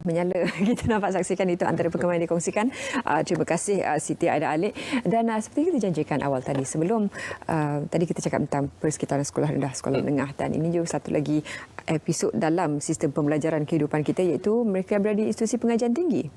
menyala. Kita nampak saksikan itu antara perkembangan yang dikongsikan. Terima kasih Siti Aida Alik. Dan seperti kita janjikan awal tadi, sebelum tadi kita cakap tentang persekitaran sekolah rendah, sekolah menengah, dan ini juga satu lagi episod dalam sistem pembelajaran kehidupan kita, iaitu mereka berada di institusi pengajian tinggi.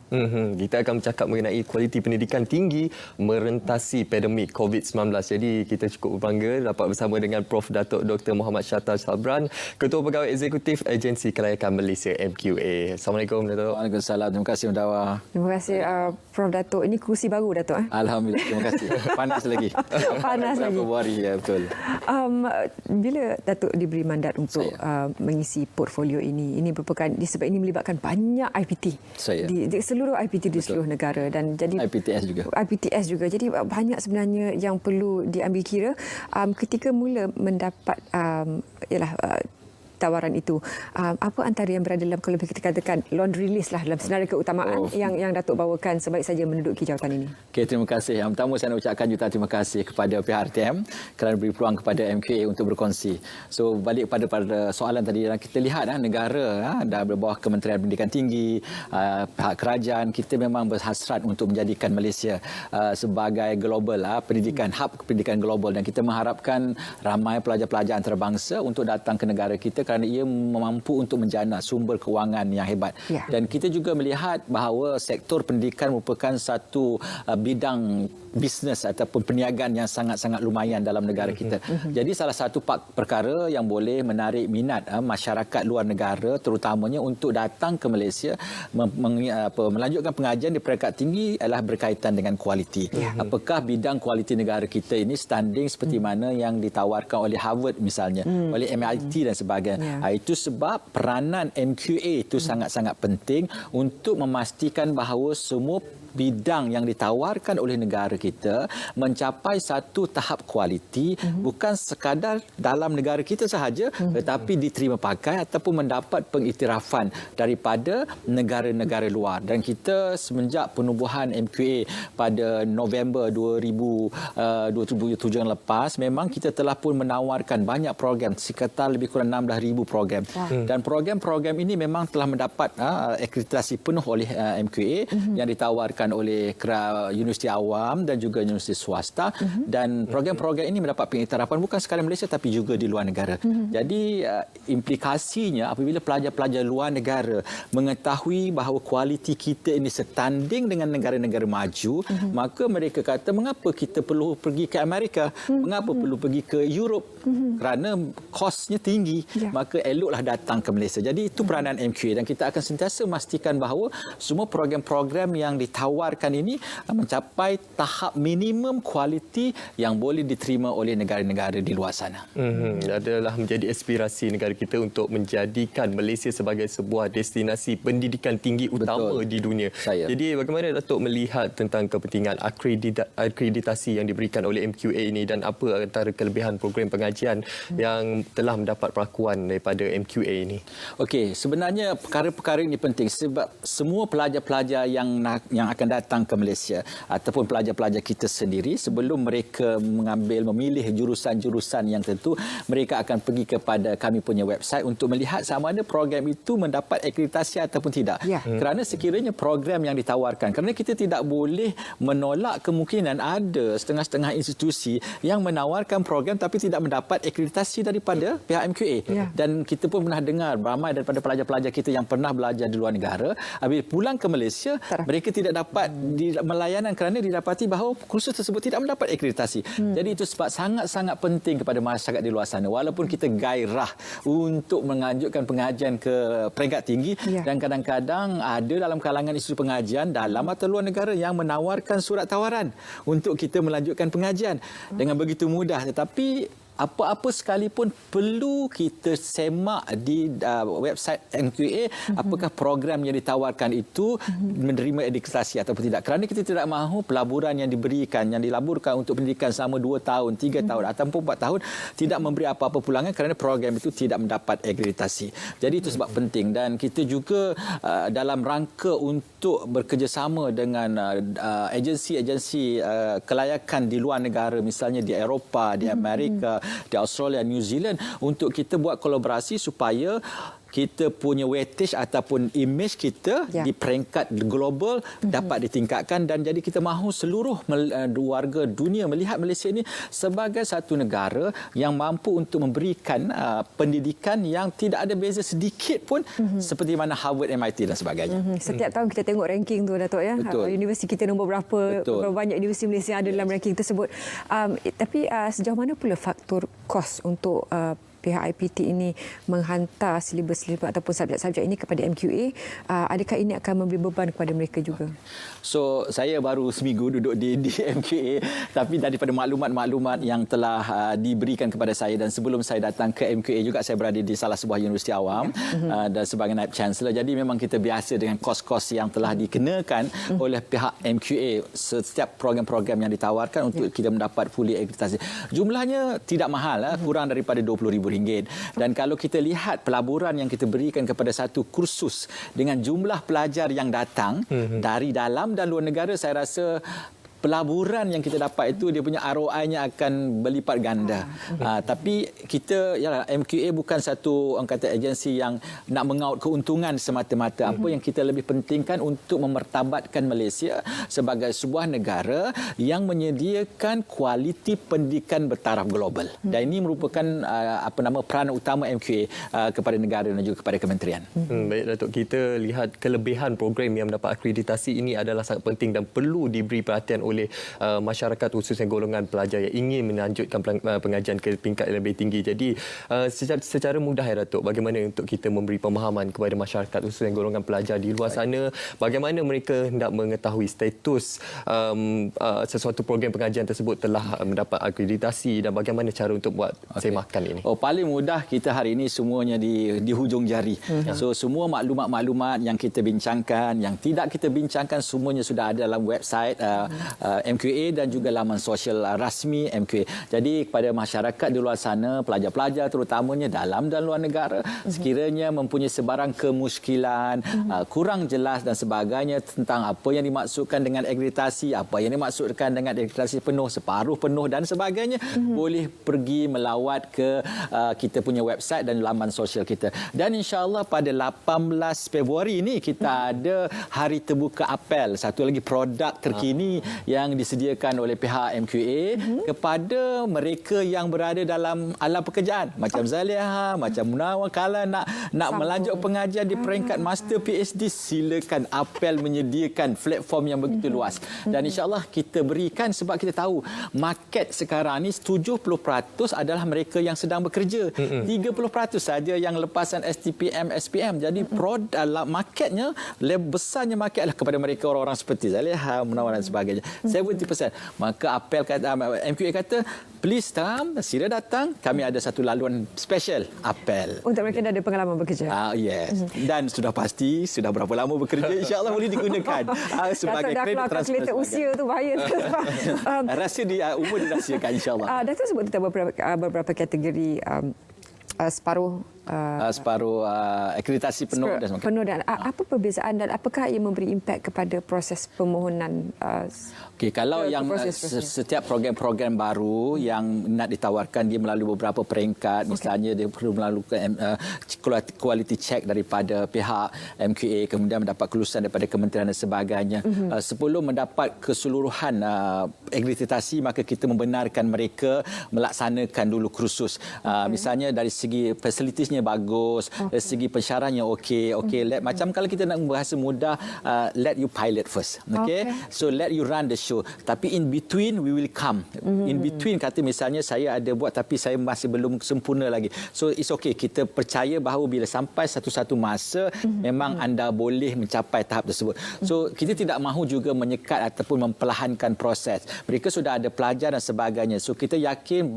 Kita akan bercakap mengenai kualiti pendidikan tinggi merentasi pandemik COVID-19. Jadi kita cukup berbangga dapat bersama dengan Prof. Datuk Dr. Muhammad Shatar Sabran, Ketua Pegawai Eksekutif Agensi Kelayakan Malaysia MQA. Assalamualaikum Datuk. Waalaikumsalam. Terima kasih Undawa. Terima kasih Prof. Datuk. Ini kursi baru Datuk. Alhamdulillah. Terima kasih. Panas lagi. Panas lagi. Februari, ya betul. Bila Datuk diberi mandat untuk mengisi portfolio ini merupakan disebab ini melibatkan banyak IPT di seluruh IPT di seluruh negara, dan jadi IPTS juga. Jadi banyak sebenarnya yang perlu diambil kira ketika mula mendapat tawaran itu. Apa antara yang berada dalam, kalau kita katakan laundry list lah dalam senarai keutamaan yang Datuk bawakan sebaik saja menduduki jawatan ini? Okay, terima kasih. Yang pertama saya nak ucapkan jutaan terima kasih kepada pihak RTM kerana beri peluang kepada MQA untuk berkongsi. So balik pada soalan tadi, kita lihat negara dan bawah Kementerian Pendidikan Tinggi, pihak kerajaan, kita memang berhasrat untuk menjadikan Malaysia sebagai global pendidikan, hub pendidikan global, dan kita mengharapkan ramai pelajar-pelajar antarabangsa untuk datang ke negara kita kerana ia mampu untuk menjana sumber kewangan yang hebat. Dan kita juga melihat bahawa sektor pendidikan merupakan satu bidang bisnes ataupun perniagaan yang sangat-sangat lumayan dalam negara kita. Jadi salah satu perkara yang boleh menarik minat masyarakat luar negara terutamanya untuk datang ke Malaysia melanjutkan pengajian di peringkat tinggi adalah berkaitan dengan kualiti. Apakah bidang kualiti negara kita ini standing seperti mana yang ditawarkan oleh Harvard misalnya, oleh MIT dan sebagainya. Itu sebab peranan MQA itu sangat-sangat penting untuk memastikan bahawa semua bidang yang ditawarkan oleh negara kita mencapai satu tahap kualiti, bukan sekadar dalam negara kita sahaja, tetapi diterima pakai ataupun mendapat pengiktirafan daripada negara-negara luar. Dan kita semenjak penubuhan MQA pada November 2007 yang lepas, memang kita telah pun menawarkan banyak program, sekitar lebih kurang 16,000 program. Dan program-program ini memang telah mendapat akreditasi penuh oleh MQA yang ditawarkan oleh universiti awam dan juga universiti swasta, dan program-program ini mendapat pengiktirafan bukan sekadar Malaysia tapi juga di luar negara. Jadi implikasinya apabila pelajar-pelajar luar negara mengetahui bahawa kualiti kita ini setanding dengan negara-negara maju, maka mereka kata mengapa kita perlu pergi ke Amerika, mengapa perlu pergi ke Europe, kerana kosnya tinggi, maka eloklah datang ke Malaysia. Jadi itu peranan MQA, dan kita akan sentiasa memastikan bahawa semua program-program yang ditawarkan ini mencapai tahap minimum kualiti yang boleh diterima oleh negara-negara di luar sana. Adalah menjadi aspirasi negara kita untuk menjadikan Malaysia sebagai sebuah destinasi pendidikan tinggi utama di dunia. Jadi bagaimana Datuk melihat tentang kepentingan akreditasi yang diberikan oleh MQA ini, dan apa antara kelebihan program pengajian yang telah mendapat perakuan daripada MQA ini? Okey, sebenarnya perkara-perkara ini penting sebab semua pelajar-pelajar yang akan datang ke Malaysia ataupun pelajar-pelajar kita sendiri, sebelum mereka memilih jurusan-jurusan yang tentu, mereka akan pergi kepada kami punya website untuk melihat sama ada program itu mendapat akreditasi ataupun tidak. Kerana sekiranya program yang ditawarkan, kerana kita tidak boleh menolak kemungkinan ada setengah-setengah institusi yang menawarkan program tapi tidak mendapat akreditasi daripada pihak MQA. Dan kita pun pernah dengar ramai daripada pelajar-pelajar kita yang pernah belajar di luar negara, apabila pulang ke Malaysia, mereka tidak dapat melayanan kerana didapati bahawa kursus tersebut tidak mendapat akreditasi. Jadi itu sebab sangat-sangat penting kepada masyarakat di luar sana, walaupun kita gairah untuk menganjurkan pengajian ke peringkat tinggi, dan kadang-kadang ada dalam kalangan isu pengajian dalam atau luar negara yang menawarkan surat tawaran untuk kita melanjutkan pengajian dengan begitu mudah. Tetapi apa-apa sekalipun perlu kita semak di website MQA apakah program yang ditawarkan itu menerima akreditasi ataupun tidak. Kerana kita tidak mahu pelaburan yang diberikan, yang dilaburkan untuk pendidikan selama 2 tahun, 3 tahun ataupun 4 tahun tidak memberi apa-apa pulangan kerana program itu tidak mendapat akreditasi. Jadi itu sebab penting, dan kita juga dalam rangka untuk bekerjasama dengan agensi-agensi kelayakan di luar negara, misalnya di Eropah, di Amerika, di Australia, New Zealand, untuk kita buat kolaborasi supaya kita punya weightage ataupun image kita di peringkat global dapat ditingkatkan, dan jadi kita mahu seluruh warga dunia melihat Malaysia ini sebagai satu negara yang mampu untuk memberikan pendidikan yang tidak ada beza sedikit pun seperti mana Harvard, MIT dan sebagainya. Setiap tahun kita tengok ranking tu, Datuk, ya. Universiti kita nombor berapa, berapa banyak universiti Malaysia ada dalam ranking tersebut. Tapi sejauh mana pula faktor kos untuk pihak IPT ini menghantar silibus-silibus ataupun subjek-subjek ini kepada MQA? Adakah ini akan memberi beban kepada mereka juga? So, saya baru seminggu duduk di MQA, tapi daripada maklumat-maklumat yang telah diberikan kepada saya, dan sebelum saya datang ke MQA juga saya berada di salah sebuah universiti awam dan sebagai naib chancellor. Jadi memang kita biasa dengan kos-kos yang telah dikenakan oleh pihak MQA setiap program-program yang ditawarkan untuk kita mendapat fully akreditasi. Jumlahnya tidak mahal, kurang daripada RM20,000. Dan kalau kita lihat pelaburan yang kita berikan kepada satu kursus dengan jumlah pelajar yang datang dari dalam dan luar negara, saya rasa pelaburan yang kita dapat itu dia punya ROI-nya akan berlipat ganda. Tapi kita, yalah, MQA bukan satu kata agensi yang nak mengaut keuntungan semata-mata. Apa yang kita lebih pentingkan untuk memertabatkan Malaysia sebagai sebuah negara yang menyediakan kualiti pendidikan bertaraf global. Dan ini merupakan peranan utama MQA kepada negara dan juga kepada kementerian. Baik, Datuk, kita lihat kelebihan program yang mendapat akreditasi ini adalah sangat penting dan perlu diberi perhatian oleh masyarakat, khususnya golongan pelajar yang ingin melanjutkan pengajian ke tingkat yang lebih tinggi. Jadi secara mudah, ya Datuk, bagaimana untuk kita memberi pemahaman kepada masyarakat, khususnya golongan pelajar di luar sana, bagaimana mereka hendak mengetahui status sesuatu program pengajian tersebut telah mendapat akreditasi, dan bagaimana cara untuk buat semakan ini? Paling mudah, kita hari ini semuanya di hujung jari. So semua maklumat-maklumat yang kita bincangkan, yang tidak kita bincangkan, semuanya sudah ada dalam website MQA dan juga laman sosial rasmi MQA. Jadi kepada masyarakat di luar sana, pelajar-pelajar terutamanya dalam dan luar negara, sekiranya mempunyai sebarang kemuskilan, kurang jelas dan sebagainya tentang apa yang dimaksudkan dengan akreditasi, apa yang dimaksudkan dengan akreditasi penuh, separuh penuh dan sebagainya, boleh pergi melawat ke kita punya website dan laman sosial kita. Dan insya-Allah pada 18 Februari ini kita ada hari terbuka apel, satu lagi produk terkini yang disediakan oleh pihak MQA kepada mereka yang berada dalam alam pekerjaan, macam Zaliha, macam Munawar. Kalau nak melanjut pengajian di peringkat master PhD, silakan apel menyediakan platform yang begitu luas. Dan insya-Allah kita berikan, sebab kita tahu market sekarang ni 70% adalah mereka yang sedang bekerja, 30% saja yang lepasan STPM, SPM. Jadi marketnya, besarnya market adalah kepada mereka orang-orang seperti Zaliha, Munawar dan sebagainya. 70%. Maka apel MQA kata, please sila datang, kami ada satu laluan special apel. Untuk mereka yang ada pengalaman bekerja. Yes. Dan sudah pasti, sudah berapa lama bekerja, insya-Allah boleh digunakan sebagai kredit transfer. Usia tu bahaya. Rahsia umur dirahsiakan, insya-Allah. Datuk sebut tentang beberapa kategori separuh akreditasi penuh dan sebagainya. Penuh, dan apa perbezaan dan apakah ia memberi impak kepada proses permohonan? Okey, kalau yang setiap program-program baru yang nak ditawarkan, dia melalui beberapa peringkat. Misalnya dia perlu melalui quality check daripada pihak MQA, kemudian mendapat kelulusan daripada kementerian dan sebagainya. Sebelum mendapat keseluruhan akreditasi, maka kita membenarkan mereka melaksanakan dulu kursus. Misalnya dari segi fasilitinya bagus, dari segi pensyarahnya okey. Macam kalau kita nak bahasa mudah, let you pilot first. So let you run the show. Tapi in between we will come. In between, kata misalnya saya ada buat tapi saya masih belum sempurna lagi. So it's okay. Kita percaya bahawa bila sampai satu masa memang anda boleh mencapai tahap tersebut. So kita tidak mahu juga menyekat ataupun memperlahankan proses. Mereka sudah ada pelajar dan sebagainya. So kita yakin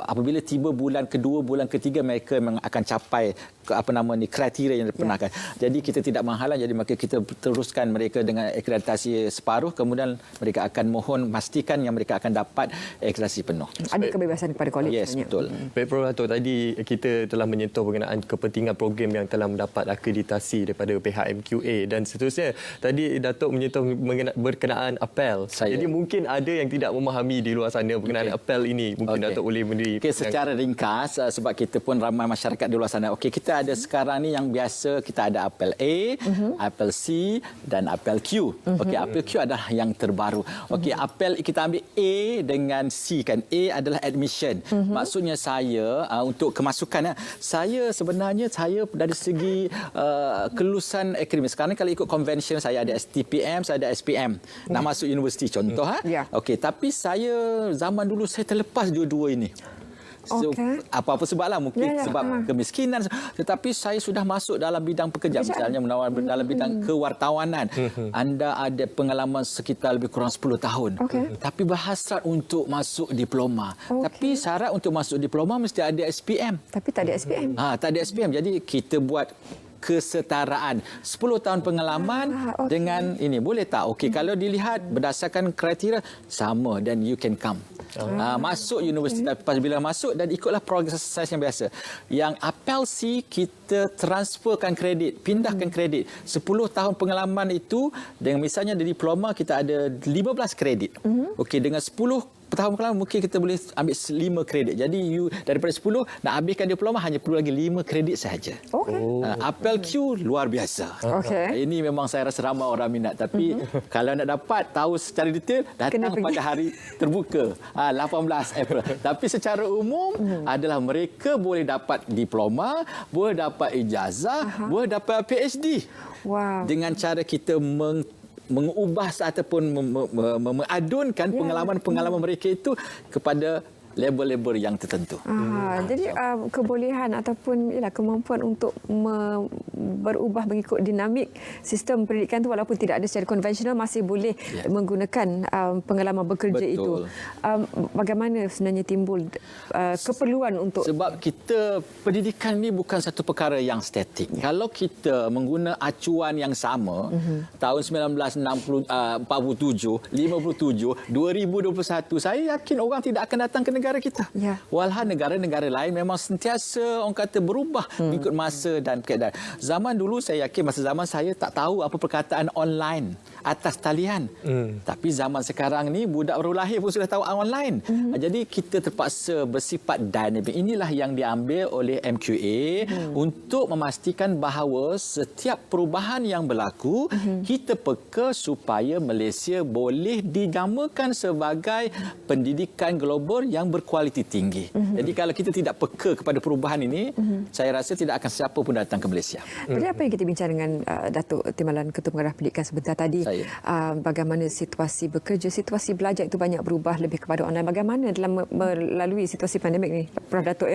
apabila tiba bulan kedua, bulan ketiga, mereka memang akan capai kriteria yang dipenahkan. Jadi kita tidak menghalang, jadi maka kita teruskan mereka dengan akreditasi separuh, kemudian mereka akan mohon pastikan yang mereka akan dapat akreditasi penuh. Ada kebebasan kepada kolej. Yes, betul. Baik, Prof. Dato', tadi kita telah menyentuh mengenai kepentingan program yang telah mendapat akreditasi daripada pihak MQA dan seterusnya. Tadi Dato' menyentuh berkenaan apel. Jadi mungkin ada yang tidak memahami di luar sana berkenaan apel ini. Mungkin Dato' boleh memberi secara ringkas, sebab kita pun ramai masyarakat di luar sana. Kita kita ada sekarang ni yang biasa kita ada apel A, apel C dan apel Q. Okey, apel Q adalah yang terbaru. Okey, apel kita ambil A dengan C kan. A adalah admission. Maksudnya saya untuk kemasukan saya sebenarnya dari segi kelulusan akademik. Sekarang kalau ikut convention saya ada STPM, saya ada SPM. Nak masuk universiti contoh Okey, tapi saya zaman dulu saya terlepas dua-dua ini. So, apa-apa sebablah, mungkin sebab kemiskinan, tetapi saya sudah masuk dalam bidang pekerjaan, misalnya menawar dalam bidang kewartawanan. Anda ada pengalaman sekitar lebih kurang 10 tahun, tapi berhasrat untuk masuk diploma. Tapi syarat untuk masuk diploma mesti ada SPM. Tapi tak ada SPM. Tak ada SPM. Jadi kita buat kesetaraan 10 tahun pengalaman dengan ini boleh tak? Okey, kalau dilihat berdasarkan kriteria sama, dan you can come. Masuk universiti, apabila masuk dan ikutlah proses yang biasa. Yang apel C kita transferkan kredit, pindahkan kredit. 10 tahun pengalaman itu dengan misalnya di diploma kita ada 15 kredit. Okey, dengan 10 tahun pengalaman mungkin kita boleh ambil 5 kredit. Jadi you daripada 10 nak habiskan diploma hanya perlu lagi 5 kredit sahaja. Apel Q luar biasa. Ini memang saya rasa ramai orang minat, tapi kalau nak dapat tahu secara detail datang pada hari terbuka 18 April. Tapi secara umum adalah mereka boleh dapat diploma, boleh dapat ijazah, boleh dapat PhD. Dengan cara kita mengubah ataupun mengadunkan pengalaman-pengalaman mereka itu kepada label-label yang tertentu. Jadi kebolehan ataupun kemampuan untuk berubah mengikut dinamik sistem pendidikan itu walaupun tidak ada secara konvensional masih boleh menggunakan pengalaman bekerja itu. Bagaimana sebenarnya timbul keperluan untuk... Sebab kita pendidikan ini bukan satu perkara yang statik. Kalau kita mengguna acuan yang sama tahun 1947, 57, 2021, saya yakin orang tidak akan datang ke negara kita. Walhal negara-negara lain memang sentiasa orang kata berubah mengikut masa dan keadaan. Zaman dulu saya yakin masa zaman saya tak tahu apa perkataan online atas talian. Tapi zaman sekarang ni budak baru lahir pun sudah tahu online. Jadi kita terpaksa bersifat dinamik. Inilah yang diambil oleh MQA untuk memastikan bahawa setiap perubahan yang berlaku kita peka supaya Malaysia boleh dinamakan sebagai pendidikan global yang berkualiti tinggi. Jadi kalau kita tidak peka kepada perubahan ini, saya rasa tidak akan siapa pun datang ke Malaysia. Jadi apa yang kita bincang dengan Datuk Timbalan Ketua Pengarah Pendidikan sebentar tadi, bagaimana situasi bekerja, situasi belajar itu banyak berubah lebih kepada online. Bagaimana dalam melalui situasi pandemik ni, Prof Datuk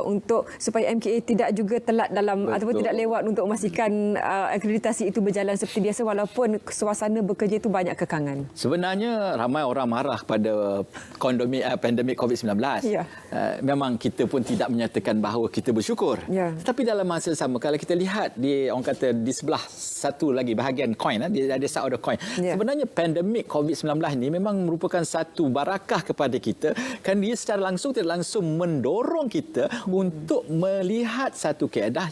untuk supaya MKA tidak juga telat dalam ataupun tidak lewat untuk memastikan akreditasi itu berjalan seperti biasa walaupun suasana bekerja itu banyak kekangan. Sebenarnya ramai orang marah pada pandemik COVID-19. Memang kita pun tidak menyatakan bahawa kita bersyukur. Tapi dalam masa sama, kalau kita lihat orang kata di sebelah satu lagi bahagian coin, dia ada side of the coin. Sebenarnya pandemik COVID-19 ini memang merupakan satu barakah kepada kita, kan dia secara langsung tidak langsung mendorong kita untuk melihat satu keadaan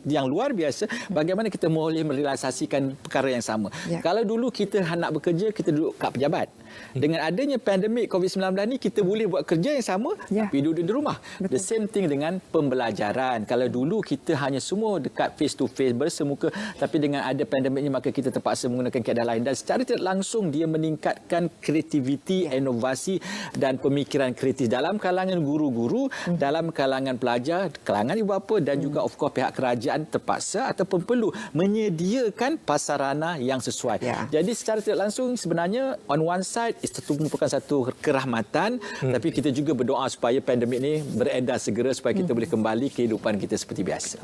yang luar biasa bagaimana kita boleh merealisasikan perkara yang sama. Kalau dulu kita nak bekerja, kita duduk kat pejabat. Dengan adanya pandemik COVID-19 ni kita boleh buat kerja yang sama tapi duduk di rumah. The same thing dengan pembelajaran. Kalau dulu kita hanya semua dekat face to face bersemuka, tapi dengan ada pandemik ni maka kita terpaksa menggunakan keadaan lain dan secara tidak langsung dia meningkatkan kreativiti, inovasi dan pemikiran kritis dalam kalangan guru-guru, dalam kalangan pelajar, kalangan ibu bapa dan juga of course pihak kerajaan terpaksa ataupun perlu menyediakan prasarana yang sesuai. Jadi secara tidak langsung sebenarnya on one side itu merupakan satu kerahmatan, tapi kita juga berdoa supaya pandemik ini beredar segera supaya kita boleh kembali kehidupan kita seperti biasa.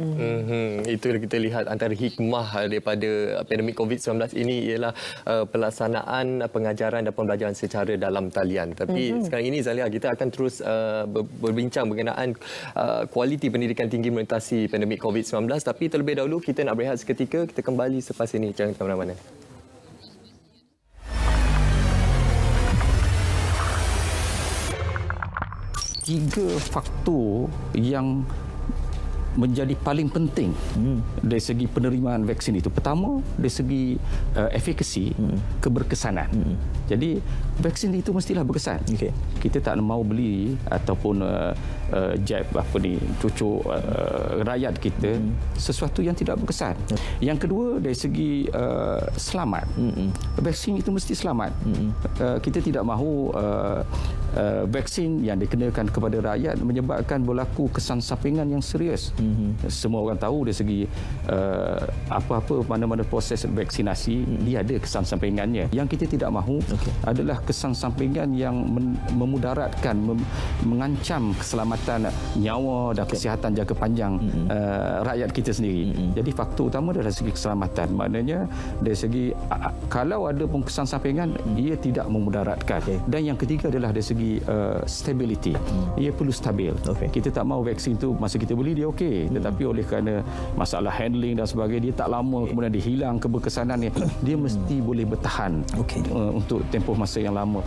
Itu kita lihat antara hikmah daripada pandemik COVID-19 ini ialah pelaksanaan pengajaran dan pembelajaran secara dalam talian. Tapi sekarang ini Zalia, kita akan terus berbincang berkenaan kualiti pendidikan tinggi melintasi pandemik COVID-19, tapi terlebih dahulu kita nak berehat seketika. Kita kembali selepas ini, jangan ke mana-mana. 3 faktor yang menjadi paling penting dari segi penerimaan vaksin itu. Pertama, dari segi efekasi, keberkesanan. Jadi vaksin itu mestilah berkesan. Kita tak mahu beli ataupun jab cucuk rakyat kita sesuatu yang tidak berkesan. Yang kedua, dari segi selamat. Vaksin itu mesti selamat. Kita tidak mahu vaksin yang dikenakan kepada rakyat menyebabkan berlaku kesan sampingan yang serius. Semua orang tahu dari segi apa-apa mana-mana proses vaksinasi dia ada kesan sampingannya. Yang kita tidak mahu adalah kesan sampingan yang memudaratkan, mengancam keselamatan nyawa dan kesihatan jangka panjang rakyat kita sendiri. Jadi faktor utama adalah segi keselamatan. Maknanya dari segi kalau ada pun kesan sampingan ia tidak memudaratkan. Dan yang ketiga adalah dari segi stability. Ia perlu stabil. Kita tak mahu vaksin tu masa kita beli dia okey, tetapi oleh kerana masalah handling dan sebagainya dia tak lama kemudian dia hilang keberkesanannya, dia mesti boleh bertahan untuk tempoh masa yang lama.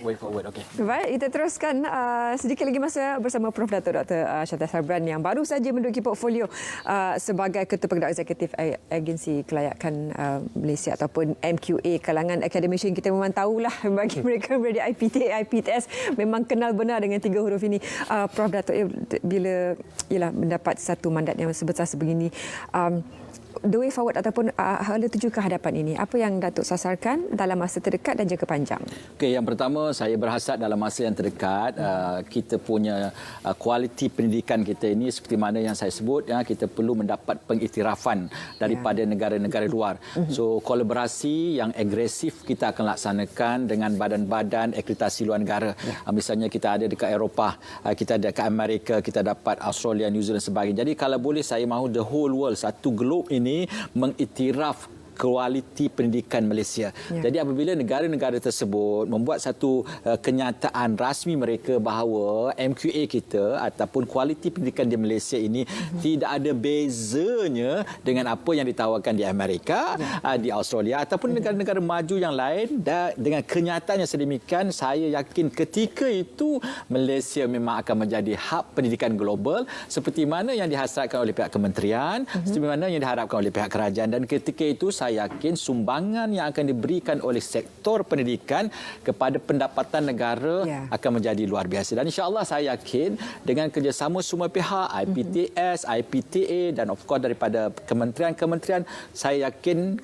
Way forward, okey. Baik, kita teruskan sedikit lagi masa bersama Prof. Dato' Dr. Shazia Sabran yang baru saja menduduki portfolio sebagai Ketua Penggerak Eksekutif Agensi Kelayakan Malaysia ataupun MQA. Kalangan akademisi kita memang tahulah bagi mereka berada IPTA, IPTS memang kenal benar dengan tiga huruf ini. Prof. Dato' bila mendapat satu mandat yang sebesar sebegini, the way forward ataupun hala tuju ke hadapan ini, apa yang Datuk sasarkan dalam masa terdekat dan jangka panjang? Okey, yang pertama saya berhasrat dalam masa yang terdekat kita punya kualiti pendidikan kita ini seperti mana yang saya sebut, kita perlu mendapat pengiktirafan daripada negara-negara luar. So kolaborasi yang agresif kita akan laksanakan dengan badan-badan akreditasi luar negara. Misalnya kita ada dekat Eropah, kita ada dekat Amerika, kita dapat Australia, New Zealand sebagainya. Jadi kalau boleh saya mahu the whole world, satu globe ini mengiktiraf kualiti pendidikan Malaysia. Jadi apabila negara-negara tersebut membuat satu kenyataan rasmi mereka bahawa MQA kita ataupun kualiti pendidikan di Malaysia ini tidak ada bezanya dengan apa yang ditawarkan di Amerika, di Australia ataupun negara-negara maju yang lain, dan dengan kenyataan yang sedemikian, saya yakin ketika itu Malaysia memang akan menjadi hub pendidikan global seperti mana yang dihasratkan oleh pihak kementerian, seperti mana yang diharapkan oleh pihak kerajaan. Dan ketika itu saya yakin sumbangan yang akan diberikan oleh sektor pendidikan kepada pendapatan negara akan menjadi luar biasa. Dan insya-Allah saya yakin dengan kerjasama semua pihak, IPTS, IPTA dan of course daripada kementerian-kementerian, saya yakin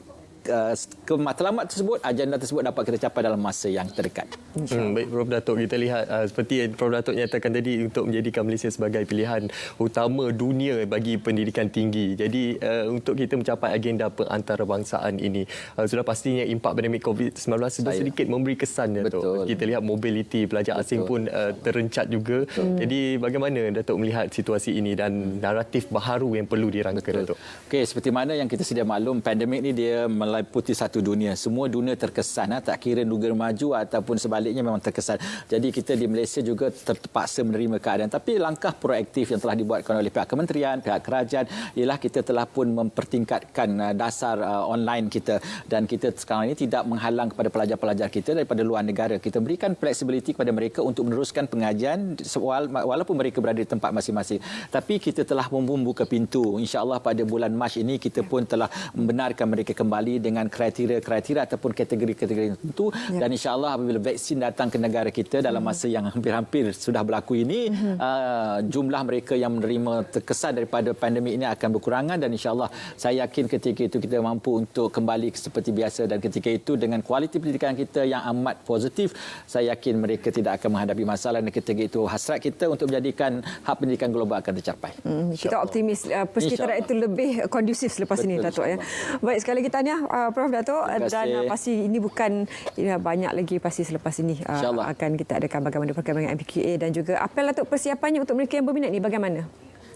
matlamat tersebut, agenda tersebut dapat kita capai dalam masa yang terdekat. Baik Prof. Datuk, kita lihat seperti yang Prof. Datuk nyatakan tadi, untuk menjadikan Malaysia sebagai pilihan utama dunia bagi pendidikan tinggi. Jadi untuk kita mencapai agenda pengantarbangsaan ini, sudah pastinya impak pandemik COVID-19 sudah sedikit memberi kesan. Datuk. Kita lihat mobiliti pelajar asing pun terencat juga. Jadi bagaimana Datuk melihat situasi ini dan naratif baharu yang perlu dirangka, Datuk? Okey, seperti mana yang kita sedia maklum, pandemik ini dia meliputi satu dunia. Semua dunia terkesan, tak kira negara maju ataupun sebaliknya memang terkesan. Jadi kita di Malaysia juga terpaksa menerima keadaan. Tapi langkah proaktif yang telah dibuatkan oleh pihak kementerian, pihak kerajaan ialah kita telah pun mempertingkatkan dasar online kita, dan kita sekarang ini tidak menghalang kepada pelajar-pelajar kita daripada luar negara. Kita berikan fleksibiliti kepada mereka untuk meneruskan pengajian walaupun mereka berada di tempat masing-masing. Tapi kita telah membuka pintu. InsyaAllah pada bulan Mac ini kita pun telah membenarkan mereka kembali dengan kriteria-kriteria ataupun kategori-kategori tertentu dan insya-Allah apabila vaksin datang ke negara kita dalam masa yang hampir-hampir sudah berlaku ini jumlah mereka yang menerima terkesan daripada pandemik ini akan berkurangan dan insya-Allah saya yakin ketika itu kita mampu untuk kembali seperti biasa dan ketika itu dengan kualiti pendidikan kita yang amat positif saya yakin mereka tidak akan menghadapi masalah dan ketika itu hasrat kita untuk menjadikan hak pendidikan global akan tercapai. Kita optimis persekitaran itu lebih kondusif selepas ini Datuk ya. Baik, sekali lagi tahniah Prof Datuk dan pasti ini bukan banyak lagi pasti selepas ini akan kita adakan bagaimana perkembangan MPQA dan juga apel Datuk persiapannya untuk mereka yang berminat ni bagaimana?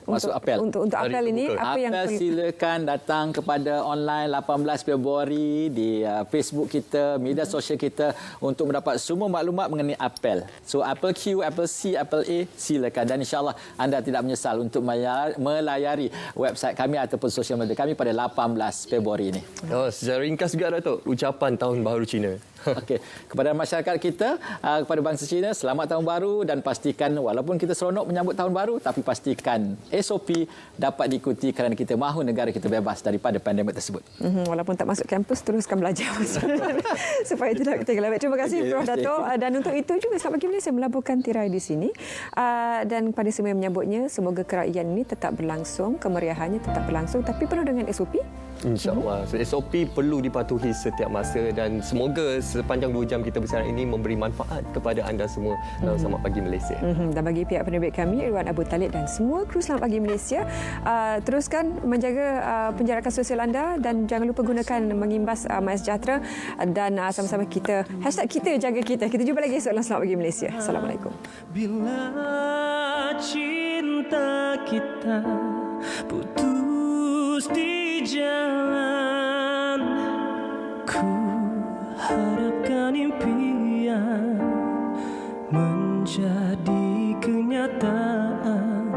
Masuk apel. Untuk apel ini apa yang silakan datang kepada online 18 Februari di Facebook kita, media sosial kita untuk mendapat semua maklumat mengenai apel. So apel Q, apel C, apel A silakan dan insya-Allah anda tidak menyesal untuk melayari website kami ataupun sosial media kami pada 18 Februari ini. Secara ringkas juga Datuk, ucapan Tahun Baru Cina. Okey, kepada masyarakat kita, kepada bangsa Cina, selamat Tahun Baru dan pastikan walaupun kita seronok menyambut Tahun Baru tapi pastikan SOP dapat diikuti kerana kita mahu negara kita bebas daripada pandemik tersebut. Walaupun tak masuk kampus teruskan belajar supaya tidak ketinggalan. Terima kasih Prof Datuk dan untuk itu juga Selamat Pagi Malaysia melabuhkan tirai di sini dan pada semua yang menyambutnya semoga kerajaan ini tetap berlangsung, kemeriahannya tetap berlangsung tapi penuh dengan SOP. InsyaAllah. SOP perlu dipatuhi setiap masa dan semoga sepanjang 2 jam kita bersama ini memberi manfaat kepada anda semua dalam Selamat Pagi Malaysia. Dan bagi pihak penerbit kami, Irwan Abu Talib dan semua kru Selamat Pagi Malaysia, teruskan menjaga penjarakan sosial anda dan jangan lupa gunakan mengimbas MySejahtera dan sama-sama kita #kita jaga kita. Kita jumpa lagi esok dalam Selamat Pagi Malaysia. Assalamualaikum. Bila cinta kita putus di jalan, ku harapkan impian menjadi kenyataan,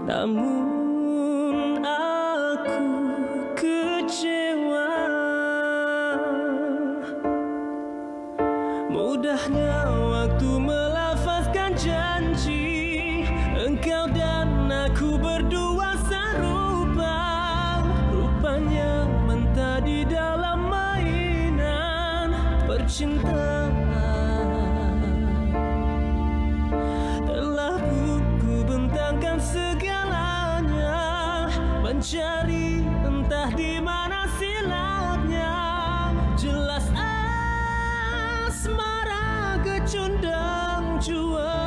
namun aku kecewa. Mudahnya waktu melafazkan janji, engkau dan aku berdua serupa, rupanya mentah di dalam mainan percintaan. Telah ku bentangkan segalanya, mencari entah di mana silapnya, jelas asmara kecundang jua.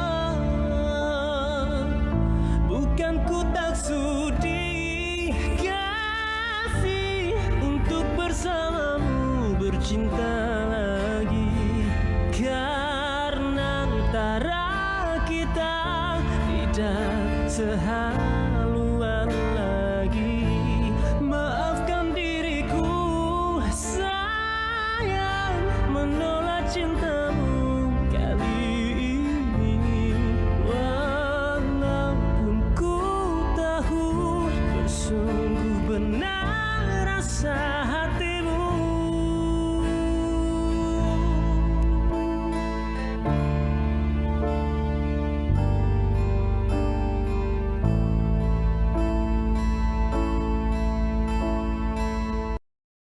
Bukan ku tak sudi kasih untuk bersamamu bercinta lagi, karena antara kita tidak sehat.